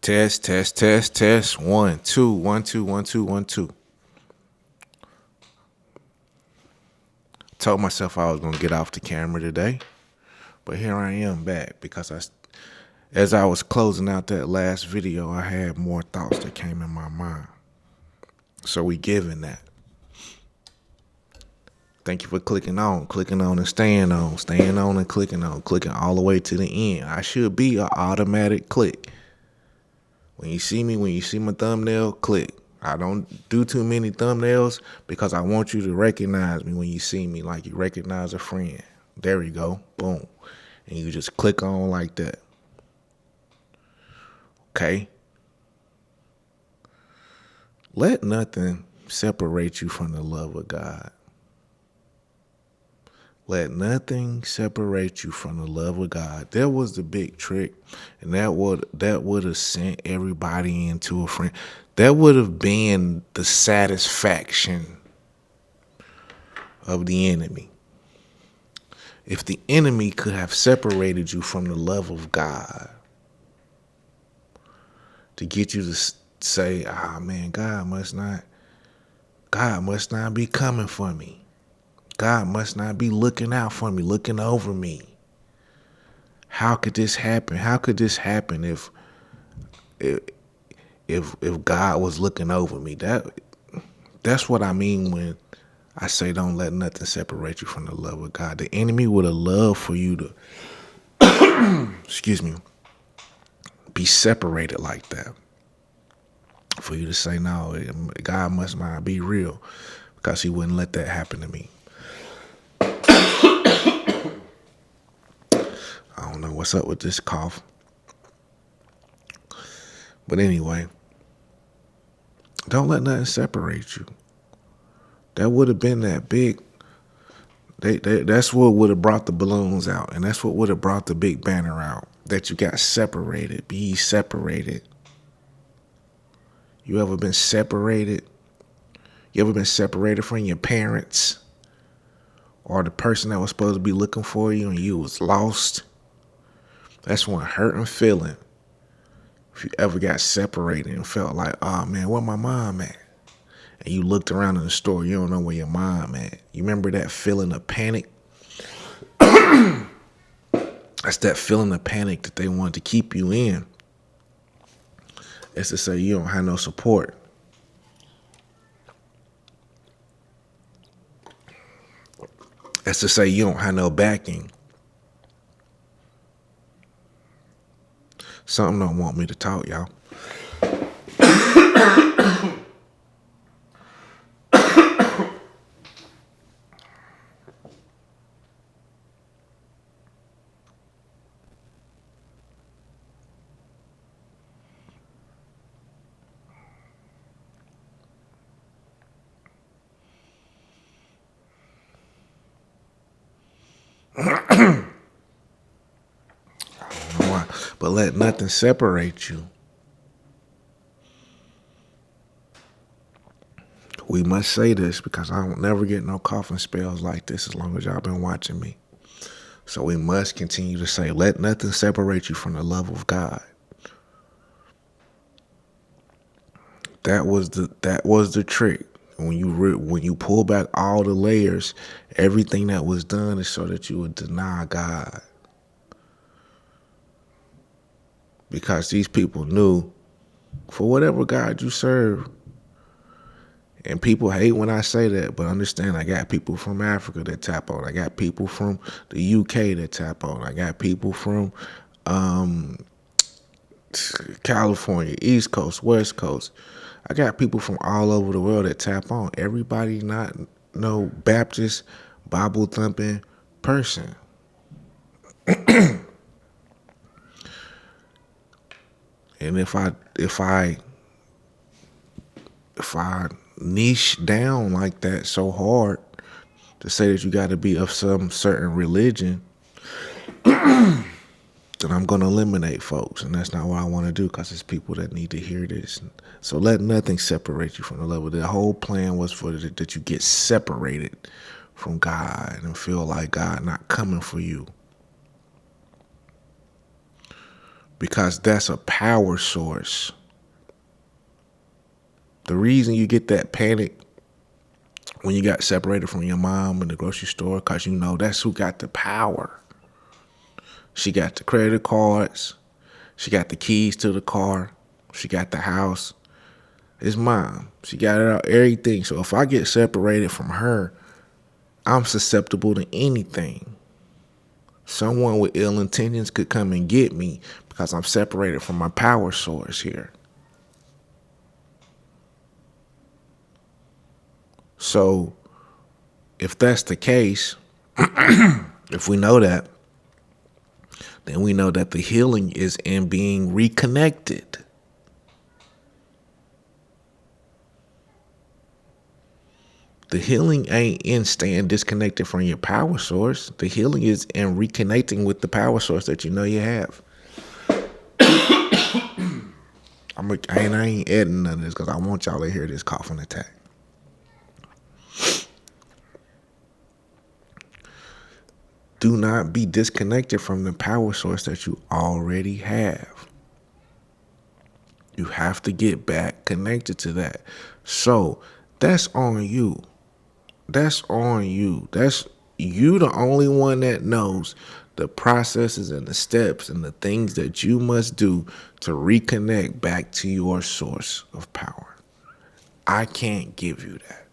Test, test, test, test. 1, 2, 1, 2, 1, 2, 1, 2. Told myself I was gonna get off the camera today, but here I am back because as I was closing out that last video, I had more thoughts that came in my mind. So we giving that. Thank you for clicking on and staying on and clicking all the way to the end. I should be an automatic click. When you see my thumbnail, click. I don't do too many thumbnails because I want you to recognize me when you see me, like you recognize a friend. There you go. Boom. And you just click on like that. Okay? Let nothing separate you from the love of God. Let nothing separate you from the love of God. That was the big trick, and that would have sent everybody into a friend. That would have been the satisfaction of the enemy. If the enemy could have separated you from the love of God, to get you to say, man, God must not be coming for me. God must not be looking out for me, looking over me. How could this happen? How could this happen if God was looking over me? That's what I mean when I say don't let nothing separate you from the love of God. The enemy would have loved for you to be separated like that. For you to say, no, God must not be real, because he wouldn't let that happen to me. I don't know what's up with this cough. But anyway, don't let nothing separate you. That would have been that big. That's what would have brought the balloons out. And that's what would have brought the big banner out. That you got separated. Be separated. You ever been separated? You ever been separated from your parents? Or the person that was supposed to be looking for you and you was lost? That's one hurting feeling. If you ever got separated and felt like, oh man, where my mom at? And you looked around in the store, you don't know where your mom at. You remember that feeling of panic? That's that feeling of panic that they wanted to keep you in. It's to say you don't have no support. That's to say you don't have no backing. Something don't want me to talk, y'all. But let nothing separate you. We must say this because I don't never get no coughing spells like this as long as y'all been watching me. So we must continue to say, let nothing separate you from the love of God. That was the trick. When you pull back all the layers, everything that was done is so that you would deny God. Because these people knew, for whatever God you serve, and people hate when I say that, but understand I got people from Africa that tap on. I got people from the UK that tap on. I got people from California, East Coast, West Coast. I got people from all over the world that tap on. Everybody not no Baptist, Bible thumping person. And if I niche down like that so hard to say that you got to be of some certain religion, then I'm going to eliminate folks. And that's not what I want to do, because it's people that need to hear this. So let nothing separate you from the love of God. The whole plan was for that you get separated from God and feel like God not coming for you. because that's a power source. The reason you get that panic when you got separated from your mom in the grocery store, because you know that's who got the power. She got the credit cards. She got the keys to the car. She got the house. It's mom. She got it out, everything. So if I get separated from her, I'm susceptible to anything. Someone with ill intentions could come and get me because I'm separated from my power source here. So if that's the case, if we know that, then we know that the healing is in being reconnected. The healing ain't in staying disconnected from your power source. The healing is in reconnecting with the power source that you know you have. I ain't adding none of this because I want y'all to hear this coughing attack. Do not be disconnected from the power source that you already have. You have to get back connected to that. So that's on you. That's on you. That's you, the only one that knows the processes and the steps and the things that you must do to reconnect back to your source of power. I can't give you that.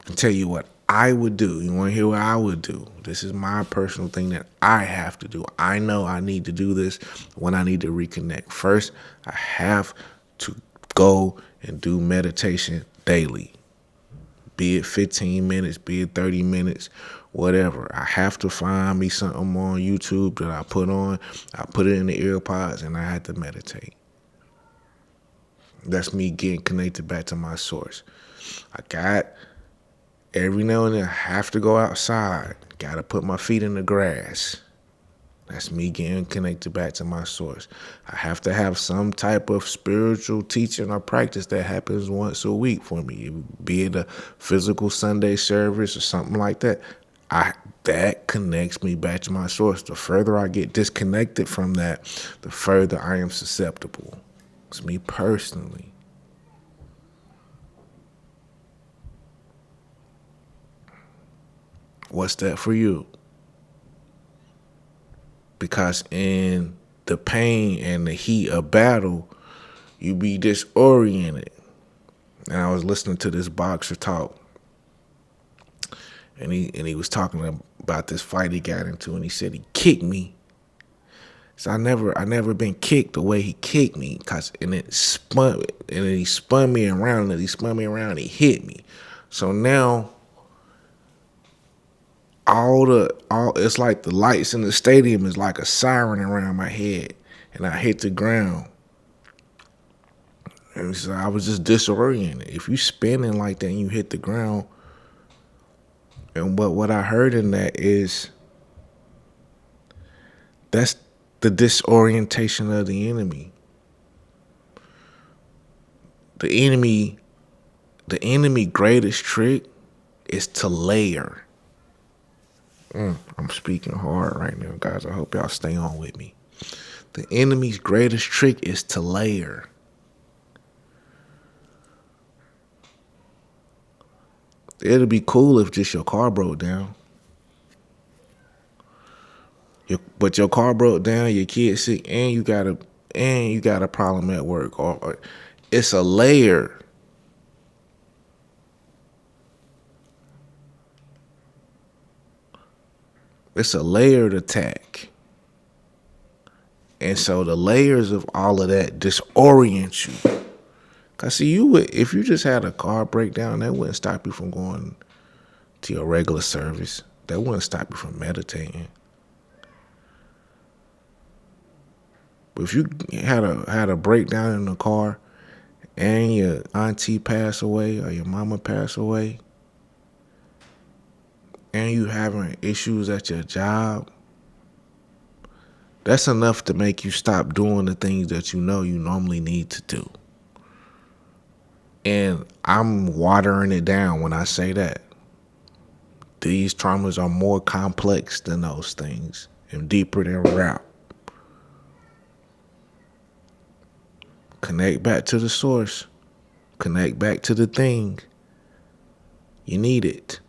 I can tell you what I would do. You want to hear what I would do? This is my personal thing that I have to do. I know I need to do this when I need to reconnect. First, I have to go and do meditation daily. Be it 15 minutes, be it 30 minutes, whatever. I have to find me something on YouTube that I put on. I put it in the ear pods and I have to meditate. That's me getting connected back to my source. Every now and then I have to go outside. Got to put my feet in the grass. That's me getting connected back to my source. I have to have some type of spiritual teaching or practice that happens once a week for me, be it a physical Sunday service or something like that. That connects me back to my source. The further I get disconnected from that, the further I am susceptible. It's me personally. What's that for you? Because in the pain and the heat of battle, you be disoriented. And I was listening to this boxer talk, and he was talking about this fight he got into, and he said he kicked me. So I never been kicked the way he kicked me, and he spun me around, and he hit me. So now it's like the lights in the stadium is like a siren around my head, and I hit the ground. And so I was just disoriented. If you spinning like that and you hit the ground, and what I heard in that is that's the disorientation of the enemy. The enemy greatest trick is to layer. I'm speaking hard right now, guys. I hope y'all stay on with me. The enemy's greatest trick is to layer. It'd be cool if just your car broke down. But your car broke down, your kid's sick, and you got a problem at work. Or it's a layer. It's a layered attack. And so the layers of all of that disorient you. Cause see, if you just had a car breakdown, that wouldn't stop you from going to your regular service. That wouldn't stop you from meditating. But if you had a breakdown in the car and your auntie passed away or your mama passed away, and you having issues at your job, that's enough to make you stop doing the things that you know you normally need to do. And I'm watering it down when I say that. These traumas are more complex than those things and deeper than rap. Connect back to the source. Connect back to the thing. You need it.